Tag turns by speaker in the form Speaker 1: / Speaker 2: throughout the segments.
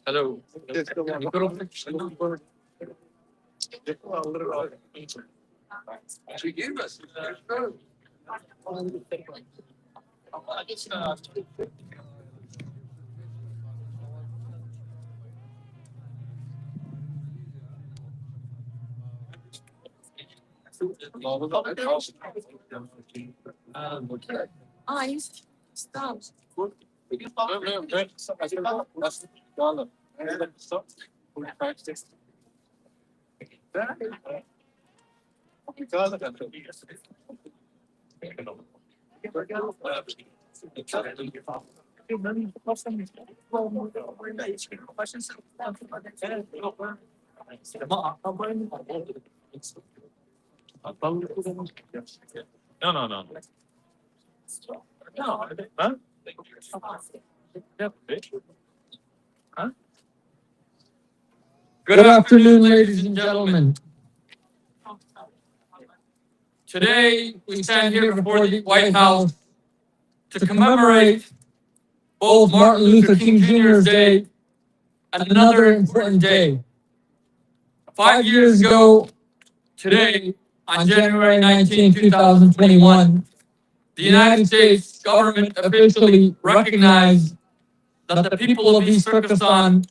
Speaker 1: Hello. No, no, no. No. Huh? Huh? Good afternoon, ladies and gentlemen. Today, we stand here before the White House to commemorate both Martin Luther King Jr.'s Day and another important day. 5 years ago, today, on January 19, 2021, the United States government officially recognized that the people of East Turkestan,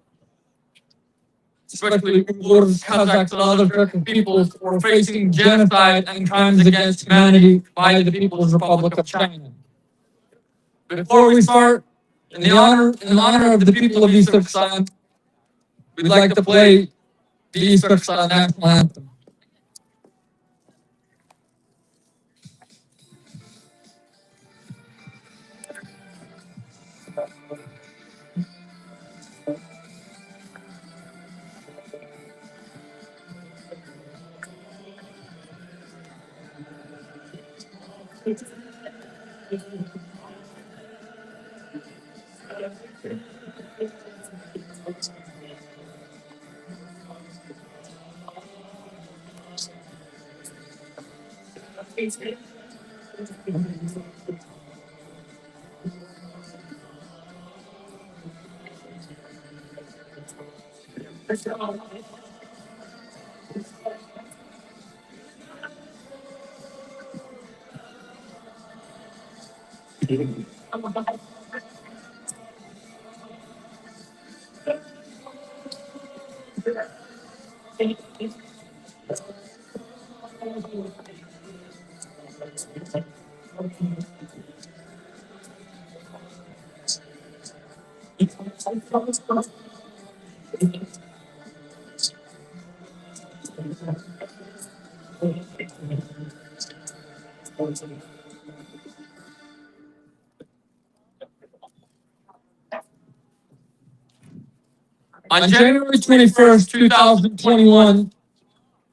Speaker 1: especially Uyghurs, Kazakhs, and other Turkic peoples, were facing genocide and crimes against humanity by the People's Republic of China. Before we start, in honor of the people of East Turkestan, we'd like to play the East Turkestan national anthem. On January 21st, 2021,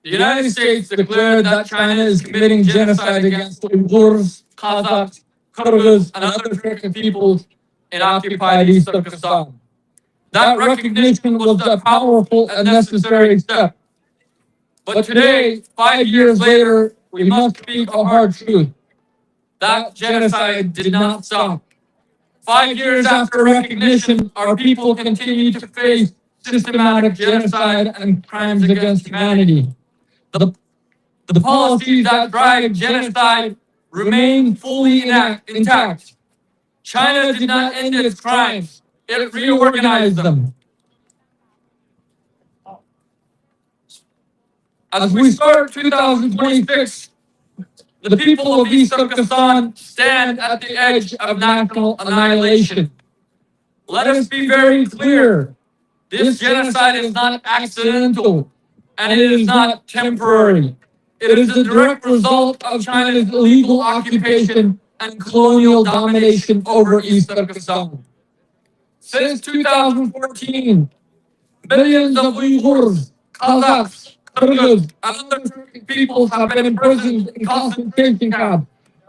Speaker 1: the United States declared that China is committing genocide against Uyghurs, Kazakhs, Kyrgyz, and other Turkic peoples in occupied East Turkestan. That recognition was a powerful and necessary step. But today, 5 years later, we must speak a hard truth. That genocide did not stop. 5 years after recognition, our people continue to face systematic genocide and crimes against humanity. The policies that drive genocide remain fully intact. China did not end its crimes, it reorganized them. As we start 2026, the people of East Turkestan stand at the edge of national annihilation. Let us be very clear. This genocide is not accidental, and it is not temporary. It is the direct result of China's illegal occupation and colonial domination over East Turkestan. Since 2014, millions of Uyghurs, Kazakhs, Kyrgyz, and other Turkic peoples have been imprisoned in concentration camps,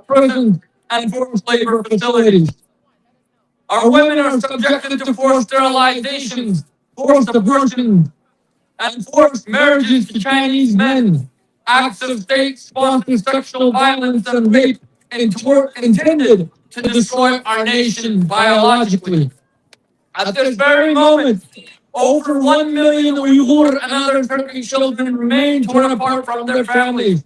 Speaker 1: prisons, and forced labor facilities. Our women are subjected to forced sterilizations, forced abortions, and forced marriages to Chinese men, acts of state-sponsored sexual violence and rape intended to destroy our nation biologically. At this very moment, over 1 million Uyghur and other Turkish children remain torn apart from their families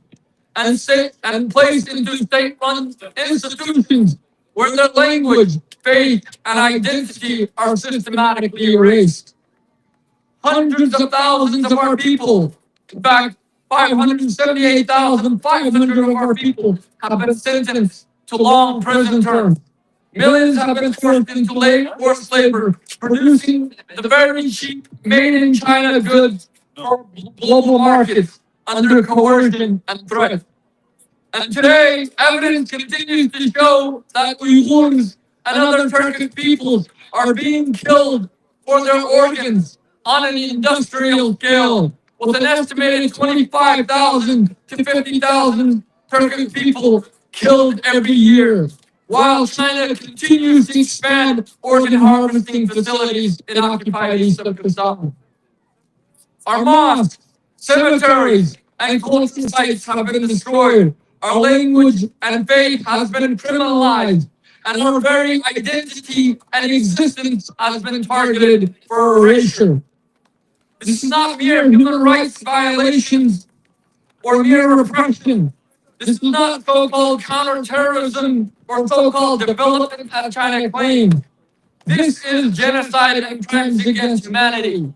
Speaker 1: and placed into state-run institutions where their language, faith, and identity are systematically erased. Hundreds of thousands of our people, in fact, 578,500 of our people have been sentenced to long prison terms. Millions have been forced into forced labor, producing the very cheap made-in-China goods for global markets under coercion and threat. And today, evidence continues to show that Uyghurs and other Turkish peoples are being killed for their organs on an industrial scale, with an estimated 25,000 to 50,000 Turkish people killed every year, while China continues to expand organ harvesting facilities in occupied East Turkestan. Our mosques, cemeteries, and cultural sites have been destroyed. Our language and faith has been criminalized, and our very identity and existence has been targeted for erasure. This is not mere human rights violations or mere repression. This is not so-called counterterrorism or so-called development as China claims. This is genocide and crimes against humanity,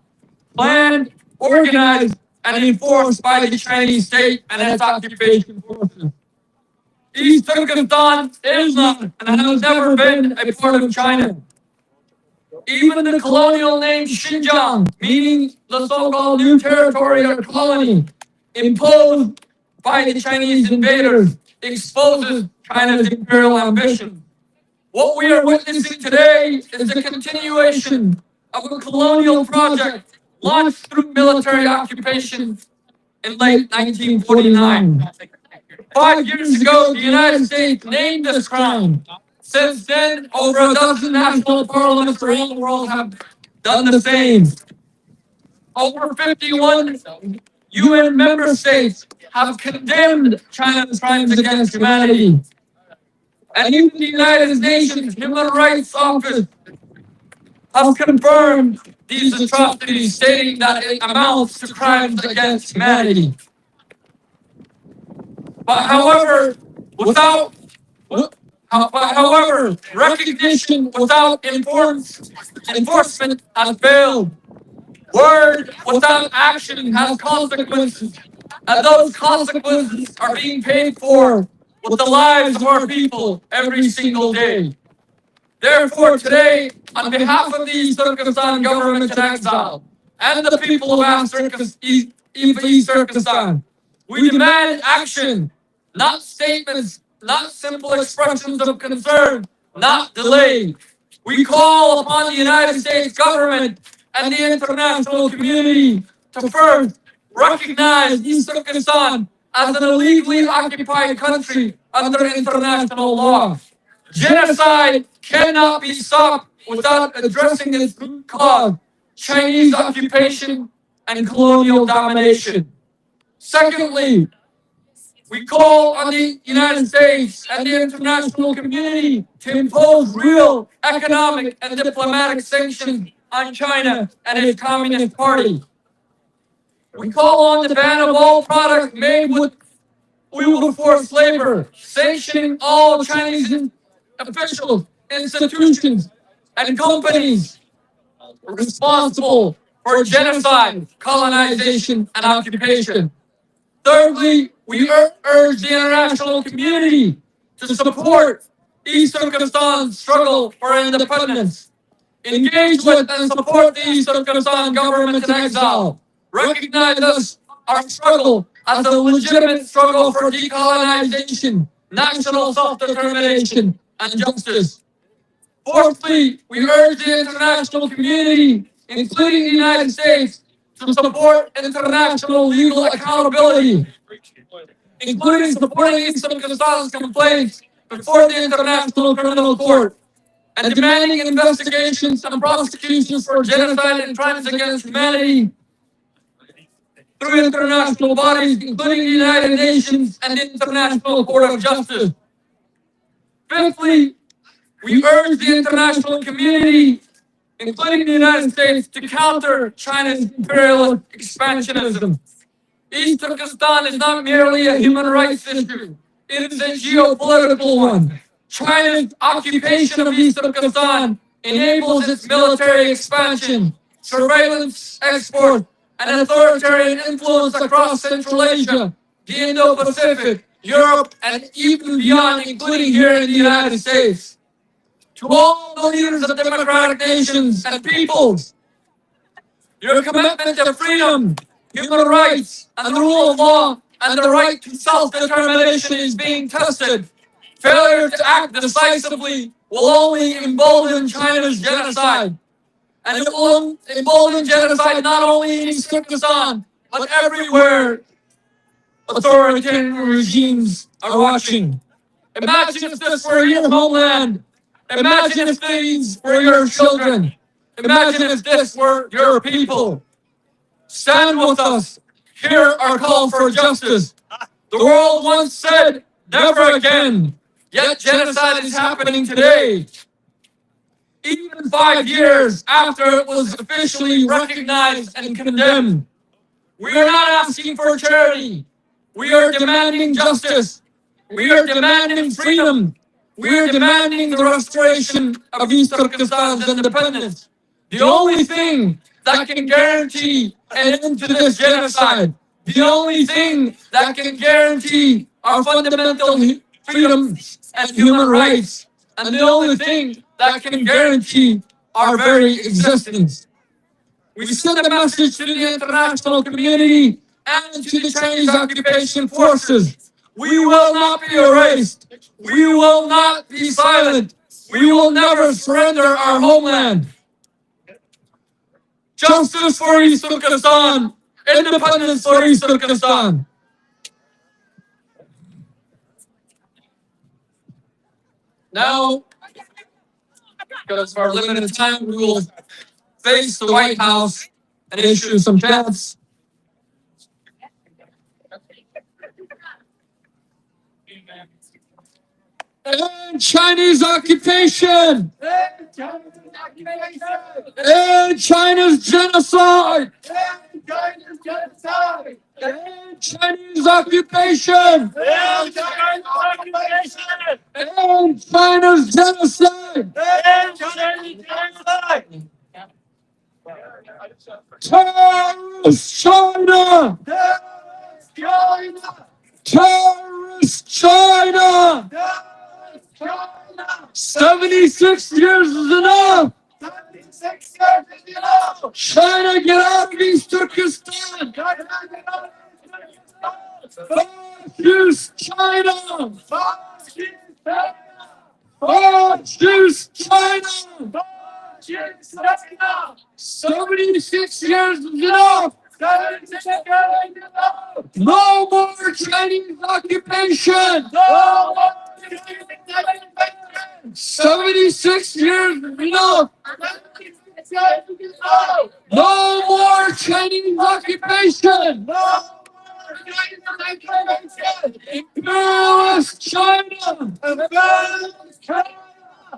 Speaker 1: planned, organized, and enforced by the Chinese state and its occupation forces. East Turkestan is not and has never been a part of China. Even the colonial name Xinjiang, meaning the so-called new territory or colony, imposed by the Chinese invaders, exposes China's imperial ambition. What we are witnessing today is the continuation of a colonial project launched through military occupation in late 1949. 5 years ago, the United States named this crime. Since then, over a dozen national parliaments around the world have done the same. Over 51 UN member states have condemned China's crimes against humanity. And even the United Nations Human Rights Office have confirmed these atrocities, stating that it amounts to crimes against humanity. But however, recognition without enforcement has failed. Word without action has consequences, and those consequences are being paid for with the lives of our people every single day. Therefore, today, on behalf of the East Turkestan government in exile and the people of East Turkestan, we demand action, not statements, not simple expressions of concern, not delay. We call upon the United States government and the international community to first recognize East Turkestan as an illegally occupied country under international law. Genocide cannot be stopped without addressing its root cause, Chinese occupation and colonial domination. Secondly, we call on the United States and the international community to impose real economic and diplomatic sanctions on China and its Communist Party. We call on the ban of all products made with Uyghur forced labor, sanctioning all Chinese officials, institutions, and companies responsible for genocide, colonization, and occupation. Thirdly, we urge the international community to support East Turkestan's struggle for independence. Engage with and support the East Turkestan government in exile. Recognize our struggle as a legitimate struggle for decolonization, national self-determination, and justice. Fourthly, we urge the international community, including the United States, to support international legal accountability, including supporting East Turkestan's complaints before the International Criminal Court, and demanding investigations and prosecutions for genocide and crimes against humanity through international bodies, including the United Nations and the International Court of Justice. Fifthly, we urge the international community, including the United States, to counter China's imperialist expansionism. East Turkestan is not merely a human rights issue, it is a geopolitical one. China's occupation of East Turkestan enables its military expansion, surveillance export, and authoritarian influence across Central Asia, the Indo-Pacific, Europe, and even beyond, including here in the United States. To all the leaders of democratic nations and peoples, your commitment to freedom, human rights, and the rule of law, and the right to self-determination is being tested. Failure to act decisively will only embolden China's genocide. And it will embolden genocide not only in East Turkestan, but everywhere authoritarian regimes are watching. Imagine if this were your homeland. Imagine if these were your children. Imagine if this were your people. Stand with us. Hear our call for justice. The world once said, never again. Yet genocide is happening today. Even 5 years after it was officially recognized and condemned. We are not asking for charity. We are demanding justice. We are demanding freedom. We are demanding the restoration of East Turkestan's independence. The only thing that can guarantee an end to this genocide, the only thing that can guarantee our fundamental freedoms and human rights, and the only thing that can guarantee our very existence. We send a message to the international community and to the Chinese occupation forces. We will not be erased. We will not be silent. We will never surrender our homeland. Justice for East Turkestan. Independence for East Turkestan. Now, because of our limited time, we will face the White House and issue some chants. End Chinese occupation! End China's genocide! End China's genocide! End Chinese occupation! End China's occupation! End China's genocide! End China's genocide! Terrorist China! Terrorist China! Terrorist China! 76 years is enough! 76 years is enough! China, get out of East Turkestan! Fascist China! Fascist China! Fascist China! Fascist China! 76 years is enough! 76 years is enough! No more Chinese occupation! No more! 76 years is enough! No more Chinese occupation! No more Chinese occupation! Imperialist China! Imperialist China!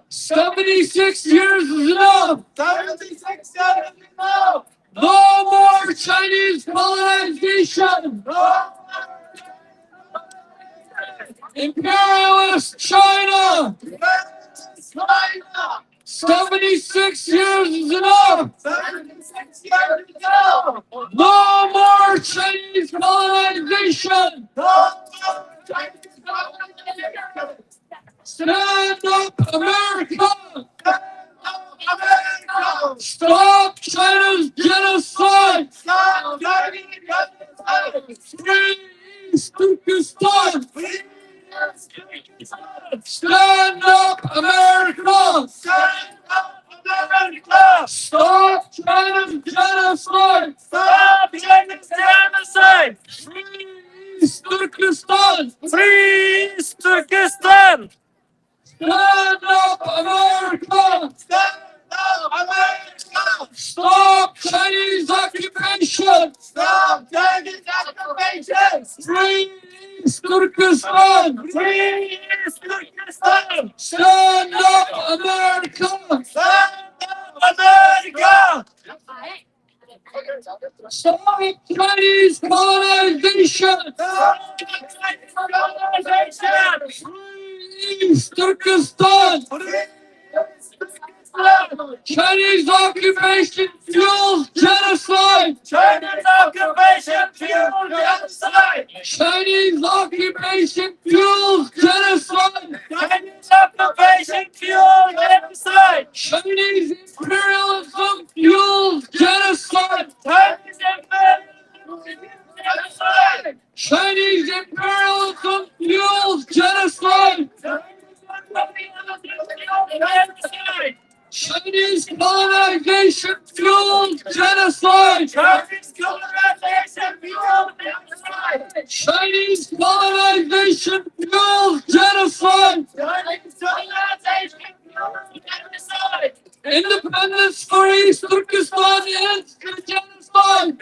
Speaker 1: 76 years is enough! 76 years is enough! No more Chinese colonization! No! Imperialist China! 76 years is enough! 76 years is enough! No more Chinese colonization! No more Chinese colonization! Stand up, America! Stand up, America! Stop China's genocide! Stop Chinese genocide! Free East Turkestan! Stand up, America! Stand up, America! Stop China's genocide! Stop China's genocide! Free East Turkestan! Free East Turkestan! Stand up, America! Stand Stop Chinese occupation!
Speaker 2: Stop Chinese occupation!
Speaker 1: Free East Turkestan!
Speaker 2: Free East Turkestan!
Speaker 1: Stand up, America!
Speaker 2: Stand up, America!
Speaker 1: Stop Chinese colonization!
Speaker 2: Stop Chinese colonization!
Speaker 1: Free East Turkestan! Chinese occupation fuels genocide!
Speaker 2: China's occupation fuels genocide!
Speaker 1: Chinese occupation fuels genocide!
Speaker 2: Chinese occupation fuels genocide!
Speaker 1: Chinese imperialism fuels genocide!
Speaker 2: Chinese imperialism fuels genocide!
Speaker 1: Chinese imperialism fuels genocide! Chinese colonization fuels genocide!
Speaker 2: Chinese colonization fuels genocide!
Speaker 1: Chinese colonization fuels genocide!
Speaker 2: Chinese colonization fuels genocide!
Speaker 1: Independence for East Turkestan ends the genocide!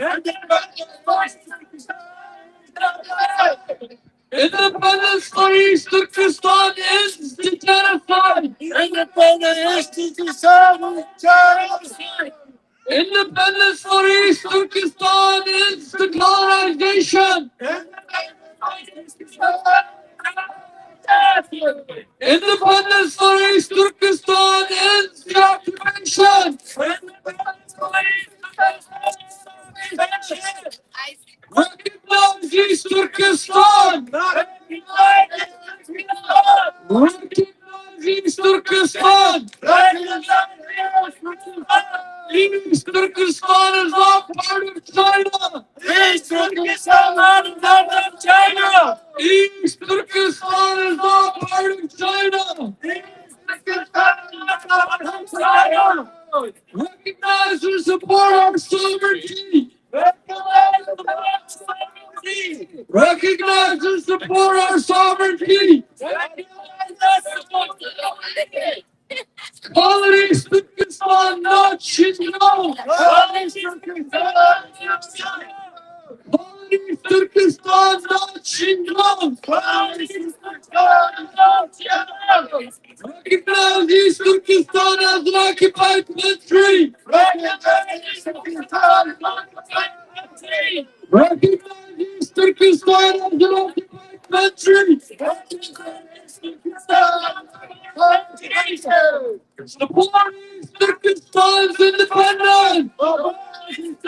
Speaker 1: Independence for East Turkestan ends the genocide!
Speaker 2: Independence to genocide!
Speaker 1: Independence for East Turkestan ends the colonization! Independence for East Turkestan ends the occupation! Recognize East Turkestan! Recognize East Turkestan! East Turkestan is not part of China!
Speaker 2: East Turkestan is not part of China!
Speaker 1: East Turkestan is not part of China! Recognize and support our sovereignty! Recognize and support our sovereignty! Colony Turkestan, not Xinjiang! Colony Turkestan, not Xinjiang! Recognize East Turkestan as an occupied country! Recognize East Turkestan as an occupied country! Support East Turkestan's independence! Support East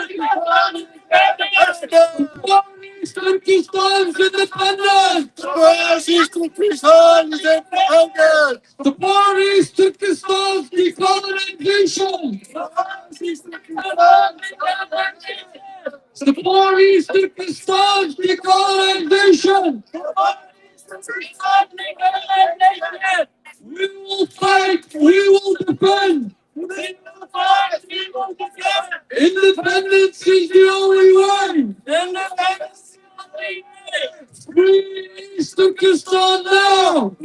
Speaker 1: Turkestan's independence!
Speaker 2: Support East Turkestan's independence!
Speaker 1: Support East Turkestan's decolonization! Support East Turkestan's decolonization! We will fight, we will defend! Independence is the only way! Free East Turkestan now!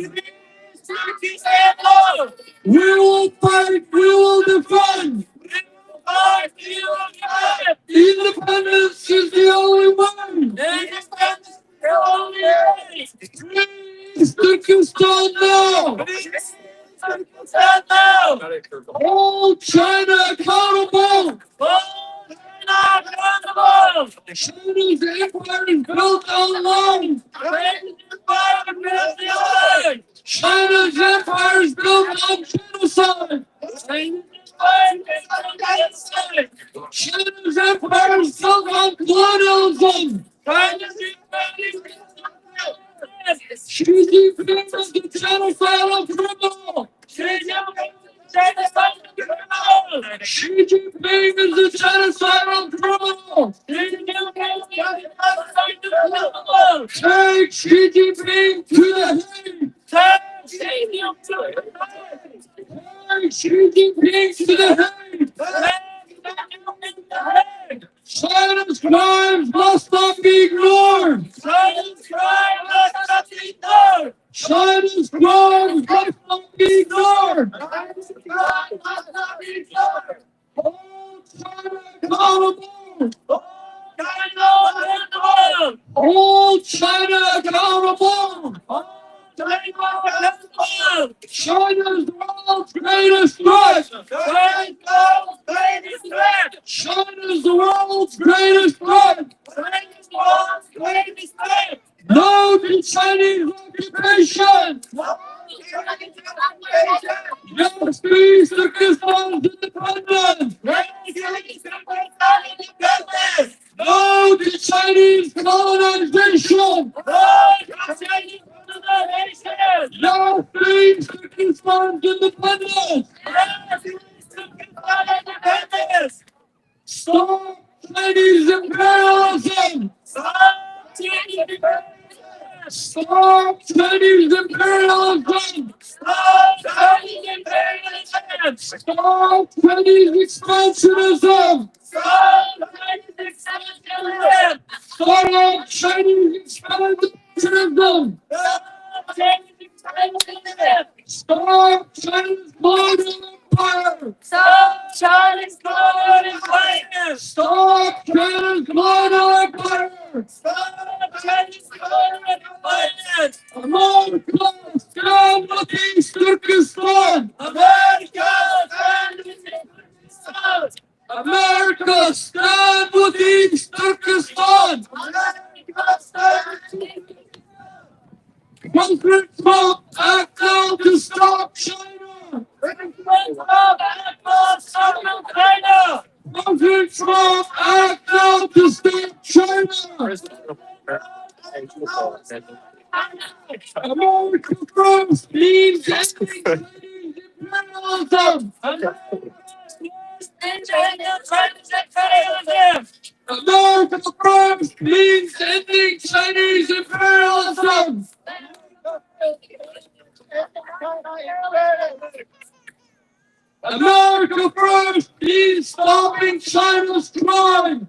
Speaker 1: We will fight, we will defend! Independence is the only way! Free East Turkestan now! Hold China accountable! China's empire is built on lies! China's empire is built on genocide! China's empire is built on colonialism! Xi Jinping is the genocidal criminal! Xi Jinping is the genocidal criminal! Take Xi Jinping to the Hague! Take Xi Jinping to the Hague! China's crimes must not be ignored! China's crimes must not be ignored! China accountable. China's the world's greatest threat. China's the world's greatest threat. No to Chinese occupation. Yes, please, Turkistan's independence. No to Chinese colonization. Yes, please, Turkistan's independence. Stop Chinese imperialism. Stop Chinese imperialism. Stop Chinese expansionism. Stop Chinese expansionism. Stop China's global empire. Stop China's global empire. America, stand with East Turkestan. America, stand with East Turkestan. President Trump, act now to stop China. President Trump, act now to stop China. America first means ending Chinese imperialism. America first means ending Chinese imperialism. America first means stopping China's crime.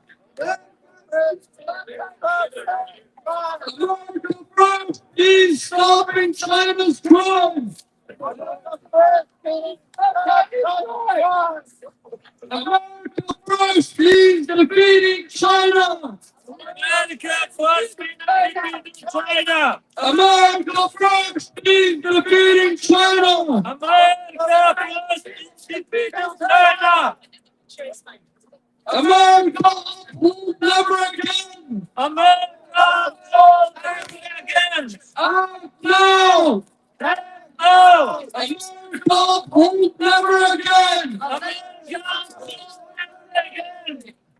Speaker 1: America first means stopping China's crime. America first means defeating China. America first means defeating China. America first means defeating China. America first means defeating China. America will never again. America will never again. Act now. America will never again.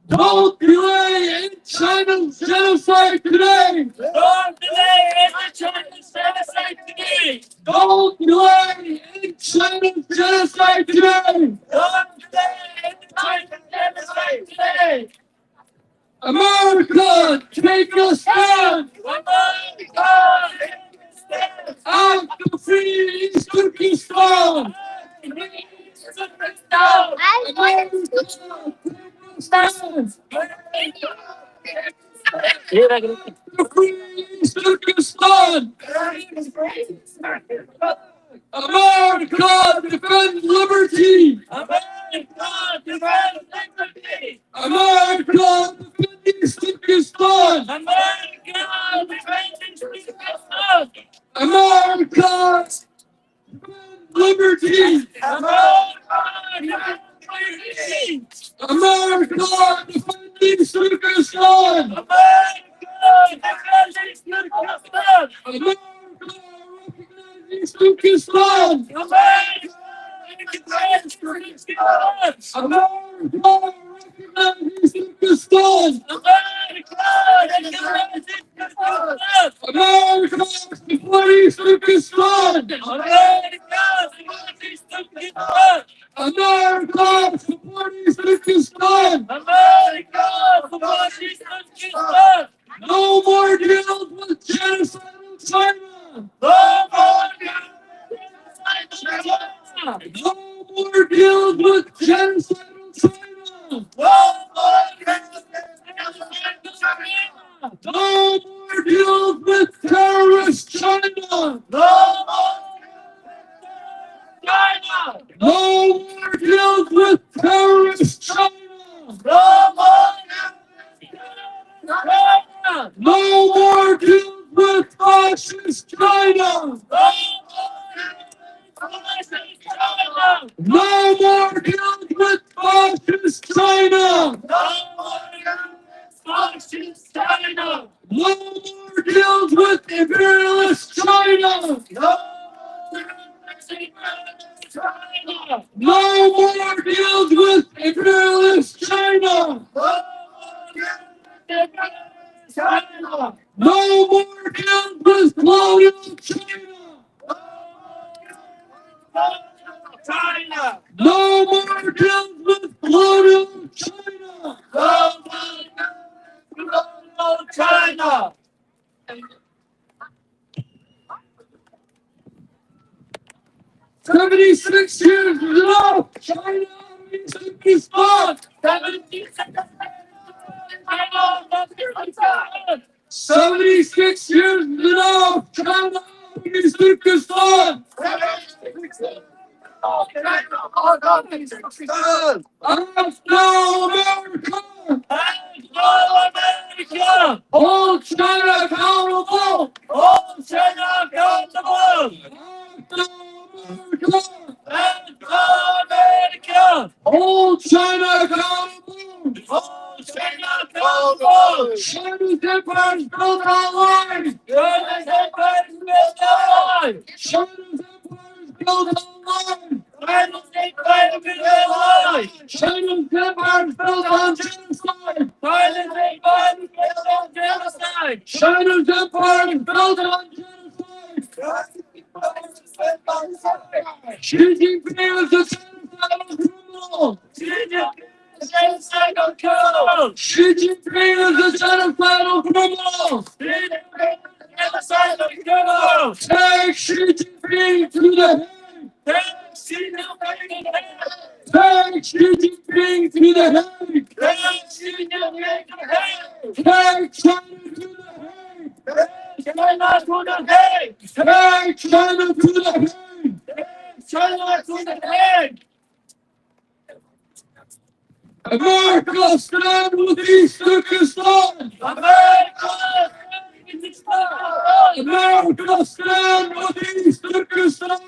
Speaker 1: Don't delay in China's genocide today. Don't delay in China's genocide today. Don't delay in China's genocide today. Don't delay in China's genocide today. America, take a stand. America, take a stand. Act to free East Turkestan. Turkistan! America, defend liberty! America, defend liberty! America, defend East Turkistan! America, defend East Turkistan! America, defend liberty! America, defend liberty! America, defend East Turkestan! America, defend East Turkestan! America, recognize East Turkestan! America, recognize East Turkestan! America, recognize East Turkestan! America, recognize East Turkestan! America, support East Turkestan! America, support East Turkestan! America, support East Turkestan! America, support East Turkestan! No more deals with genocidal China! No more deals with genocidal China! No more deals with genocidal China! No more deals with terrorist China! No more China! No more deals with terrorist China! No more China! No more deals fascist China! No more deals with fascist China! No more deals with imperialist China! No more deals with imperialist China! No more deals with colonial China! No more deals with colonial China! 76 years ago, China took this spot. 76 years ago, China took Turkistan. And now America. Hold China accountable. And now America. Hold China accountable. China's empire is built on lies. China's empire is built on lies. China's empire is built on genocide. China's empire is built on genocide. Xi Jinping is a genocidal criminal. Xi Jinping is a genocidal criminal. Take Xi Jinping to the head. Take Xi Jinping to the head. Take China to the head. Take China to the head. America, stand with East Turkestan! America, stand with East Turkestan!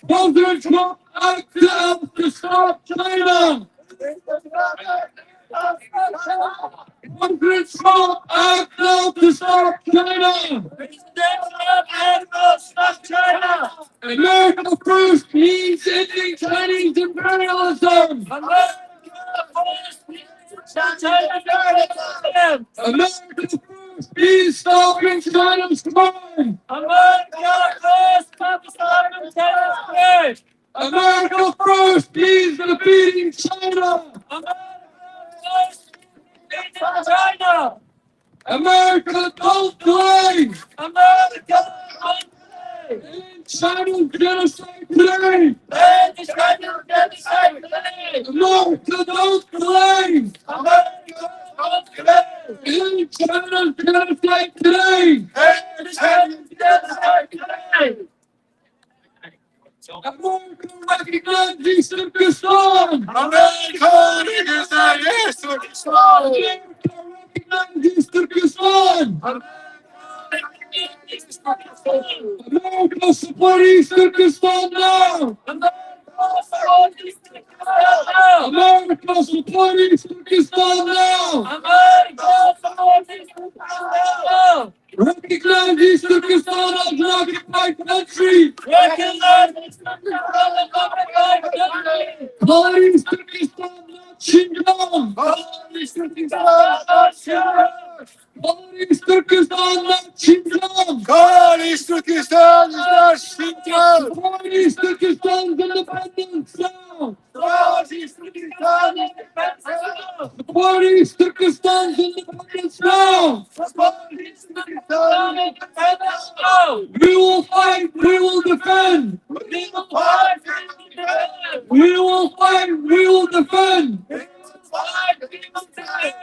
Speaker 1: President Trump, act to stop China! President Trump, act to stop China! America first means ending Chinese imperialism! America first means stopping China's crime! America first means defeating China! America don't delay! End China's genocide today! America don't delay! End China's genocide today! America recognizes Turkistan! America recognizes Turkistan! America support East Turkestan now! America support East Turkestan now! Recognize East Turkestan as an occupied country! Call East Turkestan not Xinjiang! Call East Turkestan not Xinjiang! Call East Turkestan not Xinjiang! Support East Turkestan's independence now! Support East Turkestan's independence now! We will fight, we will defend! We will fight, we will defend!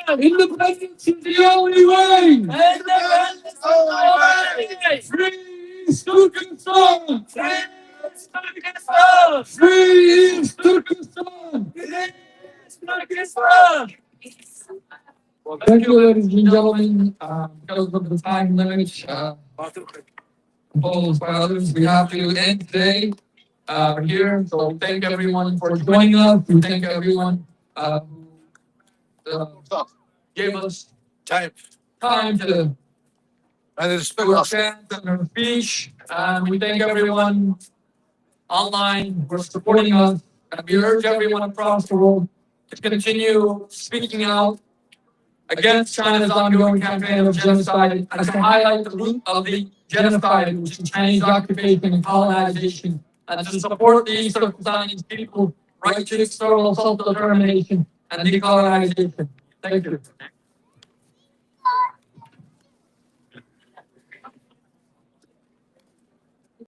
Speaker 1: Independence is the only way! Free East Turkestan! Free East Turkestan! Thank you, ladies and gentlemen. Because of the time limit imposed by others, we have to end today here. So thank everyone for joining us. We thank everyone who gave us time to do our chants and our speech. And we thank everyone online for supporting us. And we urge everyone across the world to continue speaking out against China's ongoing campaign of genocide and to highlight the root of the genocide, which is Chinese occupation and colonization, and to support the East Turkistan people's right to external self-determination and decolonization. Thank you.